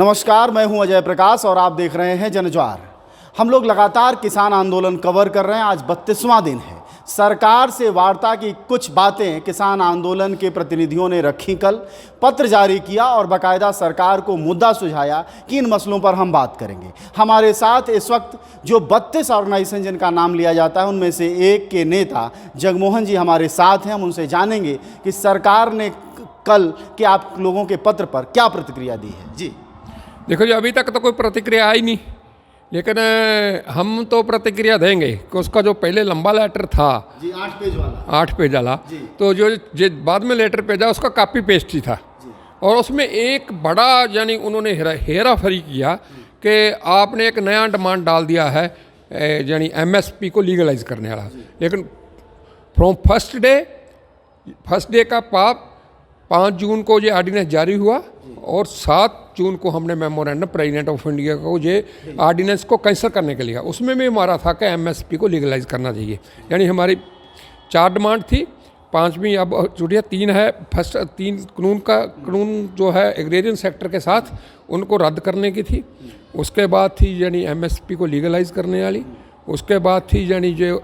नमस्कार, मैं हूं अजय प्रकाश और आप देख रहे हैं जनज्वार। हम लोग लगातार किसान आंदोलन कवर कर रहे हैं। आज 32वां दिन है। सरकार से वार्ता की कुछ बातें किसान आंदोलन के प्रतिनिधियों ने रखी। कल पत्र जारी किया और बाकायदा सरकार को मुद्दा सुझाया कि इन मसलों पर हम बात करेंगे। हमारे साथ इस वक्त जो 32 ऑर्गेनाइजेशन जिनका नाम लिया जाता है उनमें से एक के नेता जगमोहन जी हमारे साथ हैं। हम उनसे जानेंगे कि सरकार ने कल के आप लोगों के पत्र पर क्या प्रतिक्रिया दी है। जी देखो जी, अभी तक तो कोई प्रतिक्रिया आई नहीं, लेकिन हम तो प्रतिक्रिया देंगे कि उसका जो पहले लंबा लेटर था जी 8 पेज वाला तो जो बाद में लेटर भेजा उसका कॉपी पेस्ट ही था। और उसमें एक बड़ा यानी उन्होंने हेरा फेरी किया कि आपने एक नया डिमांड डाल दिया है यानी एमएसपी को लीगलाइज करने वाला। लेकिन फ्रॉम फर्स्ट डे का पाप 5 जून को ये ऑर्डिनेंस जारी हुआ और 7 जून को हमने मेमोरेंडम प्रेसिडेंट ऑफ इंडिया को ये ऑर्डिनेंस को कैंसिल करने के लिए। उसमें भी हमारा था कि एमएसपी को लीगलाइज करना चाहिए। यानी हमारी 4 डिमांड थी, 5वीं अब जुड़िया 3 है। फर्स्ट 3 कानून जो है एग्रेरियन सेक्टर के साथ उनको रद्द करने की थी। उसके बाद थी यानी एमएसपी को लीगलाइज करने वाली। उसके बाद थी यानी जो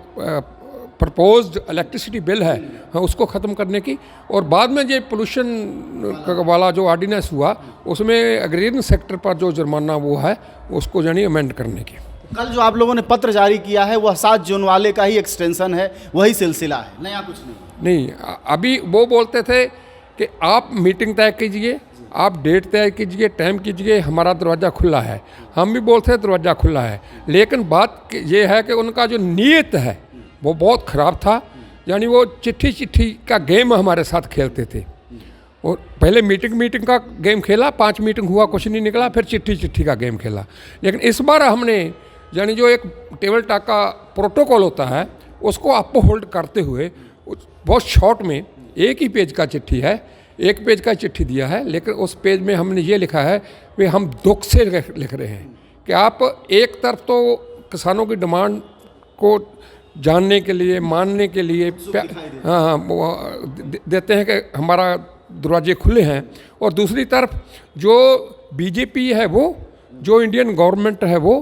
प्रपोज्ड इलेक्ट्रिसिटी बिल है उसको ख़त्म करने की। और बाद में ये पोल्यूशन वाला जो ऑर्डिनेंस हुआ उसमें एग्रेरियन सेक्टर पर जो जुर्माना वो है उसको यानी अमेंड करने की। कल जो आप लोगों ने पत्र जारी किया है वह 7 जून वाले का ही एक्सटेंशन है, वही सिलसिला है, नया कुछ नहीं। अभी वो बोलते थे कि आप मीटिंग तय कीजिए, आप डेट तय कीजिए, टाइम कीजिए, हमारा दरवाज़ा खुला है। हम भी बोलते हैं दरवाज़ा खुला है, लेकिन बात ये है कि उनका जो नीयत है वो बहुत ख़राब था। यानी वो चिट्ठी का गेम हमारे साथ खेलते थे। और पहले मीटिंग का गेम खेला, 5 मीटिंग हुआ, कुछ नहीं निकला, फिर चिट्ठी का गेम खेला। लेकिन इस बार हमने यानी जो एक टेबल टॉक का प्रोटोकॉल होता है उसको अप होल्ड करते हुए बहुत शॉर्ट में एक ही पेज का चिट्ठी है, 1 पेज का चिट्ठी दिया है। लेकिन उस पेज में हमने ये लिखा है कि हम दुख से लिख रहे हैं कि आप एक तरफ तो किसानों की डिमांड को जानने के लिए, मानने के लिए देते हैं कि हमारा दरवाजे खुले हैं, और दूसरी तरफ जो बीजेपी है वो, जो इंडियन गवर्नमेंट है वो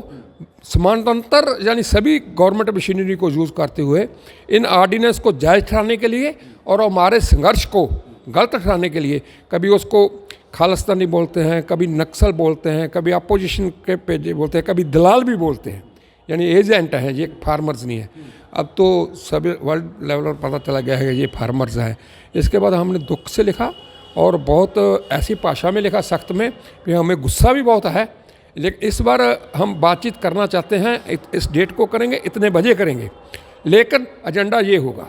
समानांतर यानी सभी गवर्नमेंट मशीनरी को यूज़ करते हुए इन ऑर्डिनेंस को जायज़ ठहराने के लिए और हमारे संघर्ष को गलत ठहराने के लिए कभी उसको खालिस्तानी बोलते हैं, कभी नक्सल बोलते हैं, कभी अपोजिशन के पेज बोलते हैं, कभी दलाल भी बोलते हैं। यानी एजेंट हैं, ये फार्मर्स नहीं है। अब तो सभी वर्ल्ड लेवल पर पता चला गया है कि ये फार्मर्स हैं। इसके बाद हमने दुख से लिखा और बहुत ऐसी भाषा में लिखा, सख्त में, कि हमें गुस्सा भी बहुत है। लेकिन इस बार हम बातचीत करना चाहते हैं, इस डेट को करेंगे, इतने बजे करेंगे, लेकिन एजेंडा ये होगा।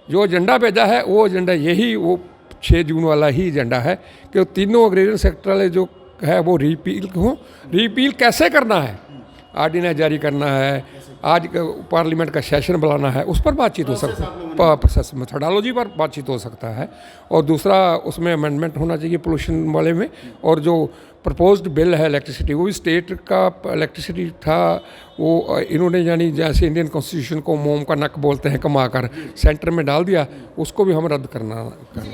जो एजेंडा भेजा है वो एजेंडा यही, वो 6 जून वाला ही एजेंडा है कि तीनों एग्रेरियन सेक्टर वाले जो है वो रिपील हों। रिपील कैसे करना है, ऑर्डिनेंस जारी करना है, आज पार्लियामेंट का सेशन बुलाना है, उस पर बातचीत हो सकती है, प्रोसेस मेथोडोलॉजी पर बातचीत हो सकता है। और दूसरा उसमें अमेंडमेंट होना चाहिए पोल्यूशन वाले में। और जो प्रपोज्ड बिल है इलेक्ट्रिसिटी, वो भी स्टेट का इलेक्ट्रिसिटी था, वो इन्होंने यानी जैसे इंडियन कॉन्स्टिट्यूशन को मोम का नक बोलते हैं कमाकर सेंटर में डाल दिया, उसको भी हम रद्द करना।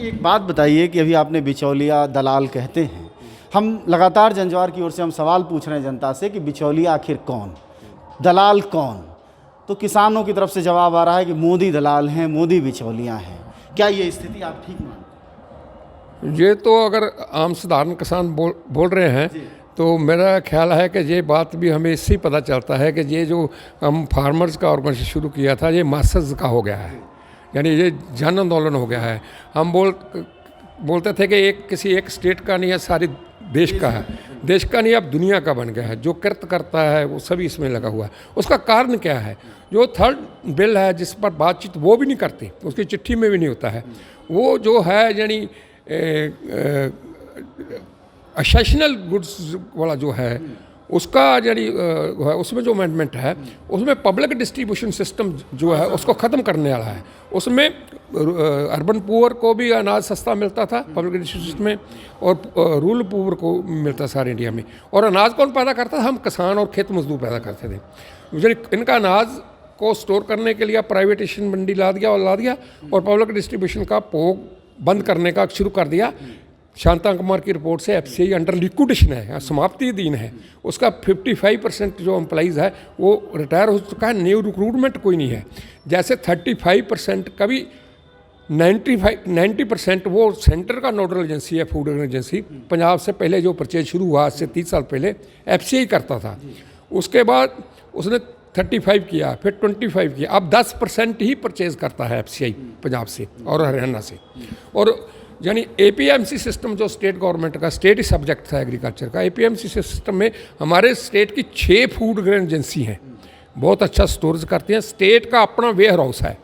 एक बात बताइए कि अभी आपने बिचौलिया दलाल कहते हैं, हम लगातार जनज्वार की ओर से हम सवाल पूछ रहे हैं जनता से कि बिचौलिया आखिर कौन, दलाल कौन? तो किसानों की तरफ से जवाब आ रहा है कि मोदी दलाल हैं, मोदी बिचौलियाँ हैं। क्या ये स्थिति आप ठीक मानते? ये तो अगर आम साधारण किसान बोल रहे हैं तो मेरा ख्याल है कि ये बात भी हमें इससे ही पता चलता है कि ये जो हम फार्मर्स का ऑर्गेनाइजेशन शुरू किया था ये मासस का हो गया है, यानी ये जन आंदोलन हो गया है। हम बोलते थे कि किसी एक स्टेट का नहीं है, सारी देश का है, देश का नहीं अब दुनिया का बन गया है। जो कृत करता है वो सभी इसमें लगा हुआ है। उसका कारण क्या है? जो 3rd बिल है जिस पर बातचीत वो भी नहीं करती, उसकी चिट्ठी में भी नहीं होता है। वो जो है यानी एसेंशियल गुड्स वाला जो है उसका यानी उसमें जो अमेंडमेंट है उसमें पब्लिक डिस्ट्रीब्यूशन सिस्टम जो है उसको ख़त्म करने वाला है। उसमें अर्बन पुअर को भी अनाज सस्ता मिलता था पब्लिक डिस्ट्रीब्यूशन में, और रूरल पुअर को मिलता सारे इंडिया में। और अनाज कौन पैदा करता था? हम किसान और खेत मजदूर पैदा करते थे। यानी इनका अनाज को स्टोर करने के लिए प्राइवेटेशन मंडी ला दिया और पब्लिक डिस्ट्रीब्यूशन का भोग बंद करने का शुरू कर दिया। शांता कुमार की रिपोर्ट से एफसीआई अंडर लिक्विडेशन है, समाप्तिधीन है। उसका 55% जो एम्प्लॉइज़ है वो रिटायर हो चुका है, न्यू रिक्रूटमेंट कोई नहीं है। जैसे 35% कभी 90% वो सेंटर का नोडल एजेंसी है, फूड एजेंसी। पंजाब से पहले जो परचेज शुरू हुआ आज से 30 साल पहले एफसीआई करता था, उसके बाद उसने 35 किया, फिर 25 किया, अब 10% ही परचेज करता है एफसीआई पंजाब से और हरियाणा से। और यानी एपीएमसी सिस्टम जो स्टेट गवर्नमेंट का, स्टेट ही सब्जेक्ट था एग्रीकल्चर का, एपीएमसी सिस्टम में हमारे स्टेट की 6 फूड ग्रेन एजेंसी हैं, बहुत अच्छा स्टोरेज करती हैं। स्टेट का अपना वेयर हाउस है,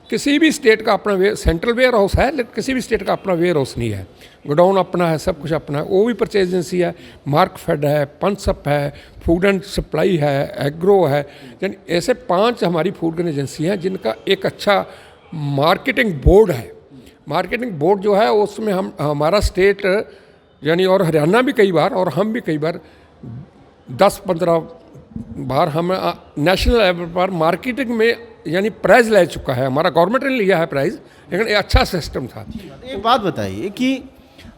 किसी भी स्टेट का अपना सेंट्रल वेयर हाउस है, लेकिन किसी भी स्टेट का अपना वेयर हाउस नहीं है। गोडाउन अपना है, सब कुछ अपना है। वो भी परचेज एजेंसी है, मार्कफेड है, पंसअप है, फूड एंड सप्लाई है, एग्रो है। यानी ऐसे 5 हमारी फूड ग्रेन एजेंसी हैं जिनका एक अच्छा मार्केटिंग बोर्ड है। मार्केटिंग बोर्ड जो है उसमें हमारा स्टेट यानी और हरियाणा भी कई बार और हम भी कई बार 10-15 बार हम नेशनल लेवल पर मार्केटिंग में यानी प्राइज़ ले चुका है। हमारा गवर्नमेंट ने लिया है प्राइज़, लेकिन ये अच्छा सिस्टम था। एक बात बताइए कि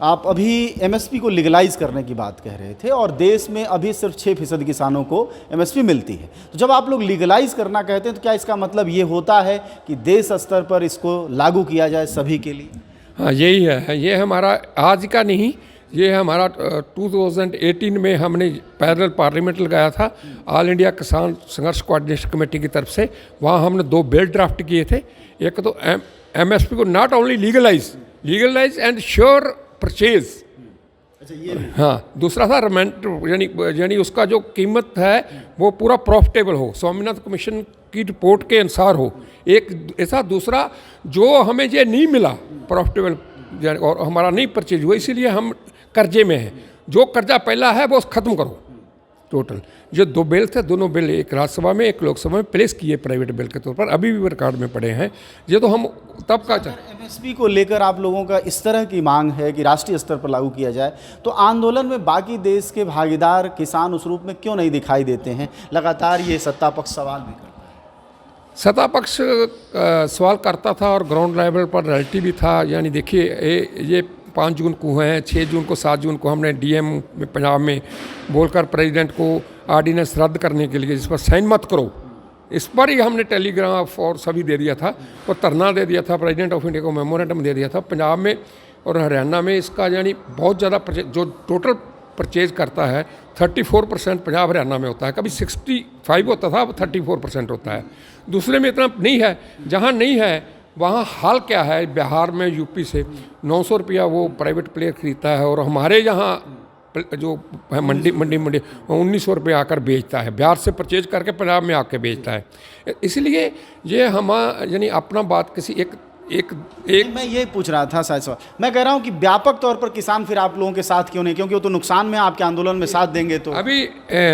आप अभी एमएसपी को लीगलाइज करने की बात कह रहे थे और देश में अभी सिर्फ 6% किसानों को एमएसपी मिलती है, तो जब आप लोग लीगलाइज करना कहते हैं तो क्या इसका मतलब ये होता है कि देश स्तर पर इसको लागू किया जाए सभी के लिए? हाँ, यही है। ये हमारा आज का नहीं, ये हमारा 2018 में हमने पैरेलल पार्लियामेंट लगाया था ऑल इंडिया किसान संघर्ष कोऑर्डिनेशन कमेटी की तरफ से। वहाँ हमने 2 बिल ड्राफ्ट किए थे। एक तो एमएसपी को not only legalize ensure purchase, अच्छा ये हाँ, दूसरा था रमेंट यानी उसका जो कीमत है वो पूरा प्रॉफिटेबल हो, स्वामीनाथन कमीशन की रिपोर्ट के अनुसार हो। एक ऐसा, दूसरा जो हमें ये नहीं मिला प्रॉफिटेबल और हमारा नहीं परचेज हुआ, इसीलिए हम कर्जे में हैं। जो कर्जा पहला है वो ख़त्म करो टोटल। जो 2 बिल थे, दोनों बिल एक राज्यसभा में एक लोकसभा में प्लेस किए प्राइवेट बिल के तौर पर, अभी भी रिकॉर्ड में पड़े हैं। ये तो हम तब का एमएसपी को लेकर आप लोगों का इस तरह की मांग है कि राष्ट्रीय स्तर पर लागू किया जाए, तो आंदोलन में बाकी देश के भागीदार किसान उस रूप में क्यों नहीं दिखाई देते हैं? लगातार ये सत्ता पक्ष सवाल भी करता है। सत्ता पक्ष सवाल करता था और ग्राउंड लेवल पर रियलिटी भी था। यानी देखिए, ये 5 जून को हैं, 6 जून को, 7 जून को हमने डीएम में पंजाब में बोलकर प्रेसिडेंट को ऑर्डिनेंस रद्द करने के लिए, जिस पर साइन मत करो, इस पर ही हमने टेलीग्राफ और सभी दे दिया था और धरना दे दिया था, प्रेसिडेंट ऑफ इंडिया को मेमोरेंडम दे दिया था। पंजाब में और हरियाणा में इसका यानी बहुत ज़्यादा जो टोटल परचेज करता है 34% पंजाब हरियाणा में होता है, कभी 65 होता था, अब 34% होता है। दूसरे में इतना नहीं है। जहाँ नहीं है वहाँ हाल क्या है, बिहार में यूपी से 900 रुपया वो प्राइवेट प्लेयर खरीदता है और हमारे यहाँ जो है मंडी 1900 रुपये आकर बेचता है, बिहार से परचेज करके पंजाब में आके बेचता है। इसलिए ये हम यानी अपना बात किसी एक मैं ये पूछ रहा था शायद सवाल, मैं कह रहा हूँ कि व्यापक तौर पर किसान फिर आप लोगों के साथ क्यों नहीं, क्योंकि वो तो नुकसान में आपके आंदोलन में साथ देंगे। तो अभी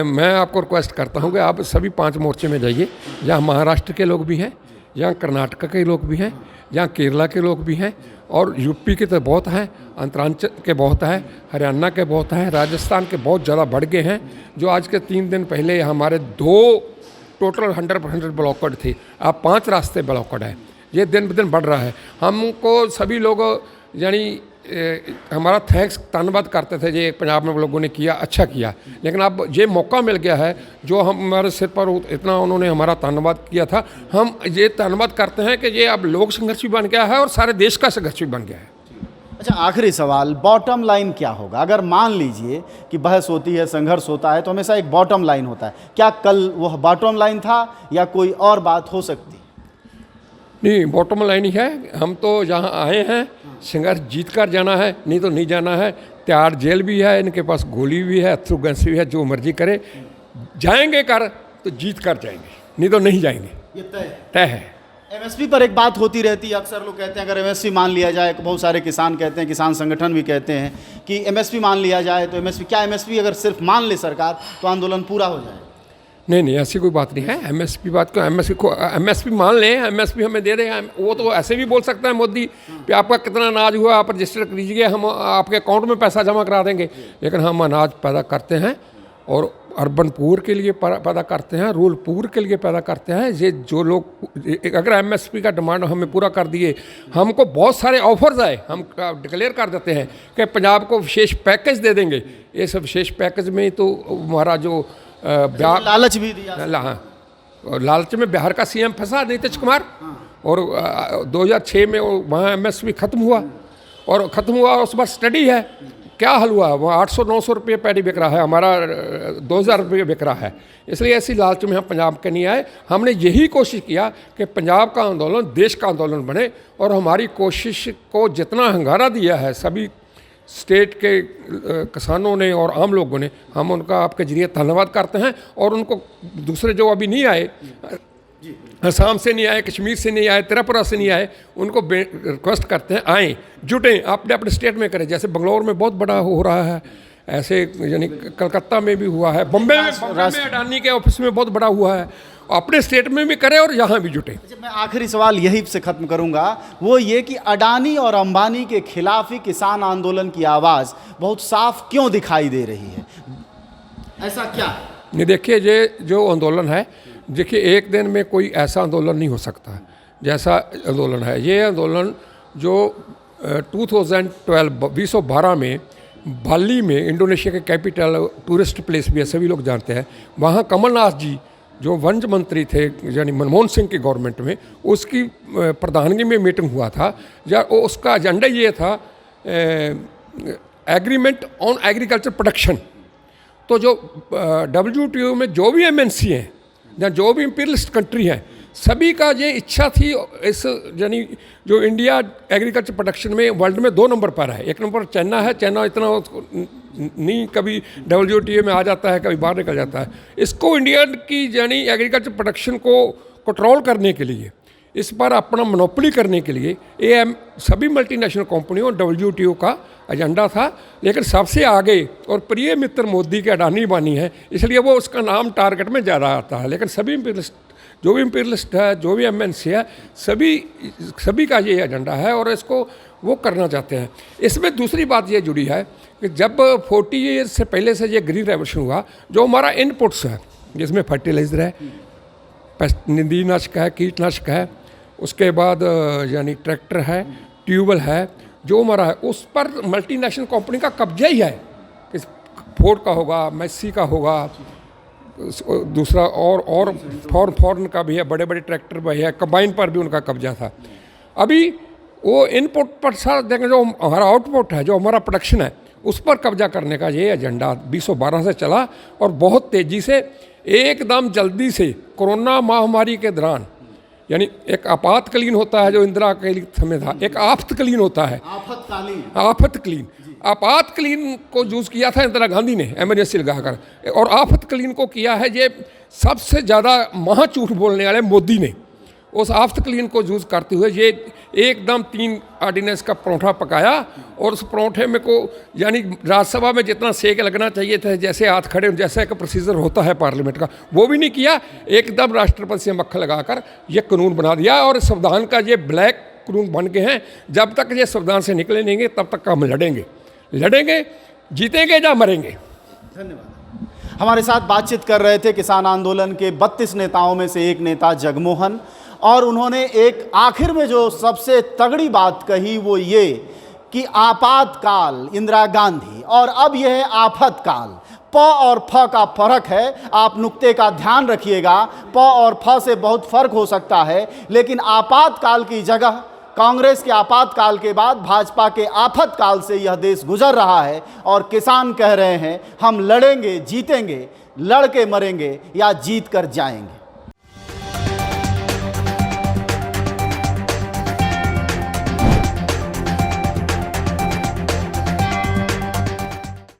मैं आपको रिक्वेस्ट करता हूँ कि आप सभी 5 मोर्चे में जाइए। यहाँ महाराष्ट्र के लोग भी हैं, यहाँ कर्नाटक के लोग भी हैं, यहाँ केरला के लोग भी हैं और यूपी के तो बहुत हैं, अंतरांचल के बहुत हैं, हरियाणा के बहुत हैं, राजस्थान के बहुत ज़्यादा बढ़ गए हैं। जो आज के 3 दिन पहले हमारे 2 टोटल 100% ब्लॉकड थे, अब 5 रास्ते ब्लॉकड है। ये दिन ब दिन बढ़ रहा है। हमको सभी लोग यानी हमारा थैंक्स धन्यवाद करते थे, ये पंजाब में लोगों ने किया, अच्छा किया। लेकिन अब ये मौका मिल गया है जो हमारे सिर पर इतना उन्होंने हमारा धन्यवाद किया था, हम ये धन्यवाद करते हैं कि ये अब लोक संघर्ष भी बन गया है और सारे देश का संघर्ष भी बन गया है। अच्छा, आखिरी सवाल, बॉटम लाइन क्या होगा? अगर मान लीजिए कि बहस होती है, संघर्ष होता है, तो हमेशा एक बॉटम लाइन होता है। क्या कल वह बॉटम लाइन था या कोई और बात हो सकती? नहीं, बॉटम लाइन ही है। हम तो यहाँ आए हैं, संघर्ष जीत कर जाना है, नहीं तो नहीं जाना है। त्यार जेल भी है, इनके पास गोली भी है, अथरू गैस भी है, जो मर्जी करे। जाएंगे कर तो जीत कर जाएंगे, नहीं तो नहीं जाएंगे, ये तय है। एमएसपी पर एक बात होती रहती है, अक्सर लोग कहते हैं अगर एमएसपी मान लिया जाए, बहुत सारे किसान कहते हैं, किसान संगठन भी कहते हैं कि एमएसपी मान लिया जाए तो एमएसपी अगर सिर्फ मान ले सरकार तो आंदोलन पूरा हो जाए? नहीं, ऐसी कोई बात नहीं है। एमएसपी बात को एमएसपी मान लें, एमएसपी हमें दे रहे हैं, वो तो ऐसे भी बोल सकता है मोदी कि आपका कितना अनाज हुआ आप रजिस्टर कीजिए, हम आपके अकाउंट में पैसा जमा करा देंगे। लेकिन हम अनाज पैदा करते हैं और अर्बन पुअर के लिए पैदा करते हैं, रूरल पुअर के लिए पैदा करते हैं। ये जो लोग अगर एमएसपी का डिमांड हमें पूरा कर दिए, हमको बहुत सारे ऑफर्स आए, हम डिक्लेयर कर देते हैं कि पंजाब को विशेष पैकेज दे देंगे। ये सब विशेष पैकेज में तो हमारा जो लालच भी दिया। हाँ, और लालच में बिहार का सीएम फंसा नीतीश कुमार, और 2006 में वहाँ एमएसपी खत्म हुआ, और ख़त्म हुआ उस बार स्टडी है क्या हल हुआ, वहाँ 800-900 रुपये पैडी बिक रहा है, हमारा 2000 रुपये बिक रहा है। इसलिए ऐसी लालच में हम पंजाब के नहीं आए। हमने यही कोशिश किया कि पंजाब का आंदोलन देश का आंदोलन बने, और हमारी कोशिश को जितना हंगारा दिया है सभी स्टेट के किसानों ने और आम लोगों ने, हम उनका आपके जरिए धन्यवाद करते हैं। और उनको दूसरे जो अभी नहीं आए, असम से नहीं आए, कश्मीर से नहीं आए, त्रिपुरा से नहीं आए, उनको रिक्वेस्ट करते हैं आएँ, जुटें, आपने अपने स्टेट में करें। जैसे बंगलौर में बहुत बड़ा हो रहा है, ऐसे यानी कलकत्ता में भी हुआ है, बम्बे में अडानी के ऑफिस में बहुत बड़ा हुआ है, अपने स्टेट में भी करें और यहाँ भी जुटें। मैं आखिरी सवाल यही से ख़त्म करूंगा, वो ये कि अडानी और अंबानी के खिलाफ ही किसान आंदोलन की आवाज़ बहुत साफ क्यों दिखाई दे रही है, ऐसा क्या? नहीं, देखिए, ये जो आंदोलन है, देखिए एक दिन में कोई ऐसा आंदोलन नहीं हो सकता जैसा आंदोलन है। ये आंदोलन जो 2012 में बाली में, इंडोनेशिया के कैपिटल टूरिस्ट प्लेस भी है, सभी लोग जानते हैं, वहाँ कमलनाथ जी जो वन मंत्री थे यानी मनमोहन सिंह की गवर्नमेंट में, उसकी प्रधानगी में मीटिंग हुआ था। या उसका एजेंडा ये था एग्रीमेंट ऑन एग्रीकल्चर प्रोडक्शन। तो जो WTO में जो भी MNC हैं या जो भी इंपीरियलिस्ट कंट्री हैं, सभी का ये इच्छा थी, इस यानी जो इंडिया एग्रीकल्चर प्रोडक्शन में वर्ल्ड में 2 नंबर पर है। 1 नंबर चाइना है, चाइना इतना नहीं कभी WTO में आ जाता है, कभी बाहर निकल जाता है। इसको इंडिया की यानी एग्रीकल्चर प्रोडक्शन को कंट्रोल करने के लिए, इस पर अपना मोनोपोली करने के लिए सभी मल्टीनेशनल कंपनियों WTO का एजेंडा था। लेकिन सबसे आगे और प्रिय मित्र मोदी के अडानी बानी है, इसलिए वो उसका नाम टारगेट में ज़्यादा आता है। लेकिन सभी जो भी इंपीरियलिस्ट है, जो भी MNC है, सभी का ये एजेंडा है और इसको वो करना चाहते हैं। इसमें दूसरी बात ये जुड़ी है कि जब 40 ईयर्स से पहले से ये ग्रीन रेवोल्यूशन हुआ, जो हमारा इनपुट्स है, जिसमें फर्टिलाइजर है, नदीनाशक है, कीटनाशक है, उसके बाद यानी ट्रैक्टर है, ट्यूबवेल है, जो हमारा है, उस पर मल्टीनेशनल कंपनी का कब्जा ही है। फोर्ड का होगा, मैसी का होगा, दूसरा और फॉरेन का भी है, बड़े बड़े ट्रैक्टर भी है, कंबाइन पर भी उनका कब्जा था। अभी वो इनपुट पर सारा देखें, जो हमारा आउटपुट है, जो हमारा प्रोडक्शन है, उस पर कब्जा करने का ये एजेंडा 2012 से चला और बहुत तेज़ी से, एकदम जल्दी से कोरोना महामारी के दौरान, यानी एक आपातकालीन होता है जो इंदिरा के समय था, एक आफतकालीन होता है, आफतकालीन। आपातकालीन को यूज़ किया था इंदिरा गांधी ने एमरजेंसी लगाकर, और आफतकालीन को किया है ये सबसे ज़्यादा महाझूठ बोलने वाले मोदी ने। उस आफतकालीन को यूज़ करते हुए ये एकदम 3 ऑर्डिनेंस का परोठा पकाया, और उस परोठे में को यानी राज्यसभा में जितना सेक लगना चाहिए था, जैसे हाथ खड़े जैसा एक प्रोसीजर होता है पार्लियामेंट का, वो भी नहीं किया। एकदम राष्ट्रपति से मक्खन लगाकर ये कानून बना दिया, और संविधान का ये ब्लैक कानून बन गए हैं। जब तक ये संविधान से निकले नहीं तब तक हम लड़ेंगे, जीतेंगे या मरेंगे। धन्यवाद। हमारे साथ बातचीत कर रहे थे किसान आंदोलन के 32 नेताओं में से एक नेता जगमोहन, और उन्होंने एक आखिर में जो सबसे तगड़ी बात कही वो ये कि आपातकाल इंदिरा गांधी और अब यह है आफतकाल। प और फ का फर्क है, आप नुक्ते का ध्यान रखिएगा। प और फ से बहुत फर्क हो सकता है, लेकिन आपातकाल की जगह कांग्रेस के आपातकाल के बाद भाजपा के आफतकाल से यह देश गुजर रहा है, और किसान कह रहे हैं हम लड़ेंगे, जीतेंगे, लड़ के मरेंगे या जीत कर जाएंगे।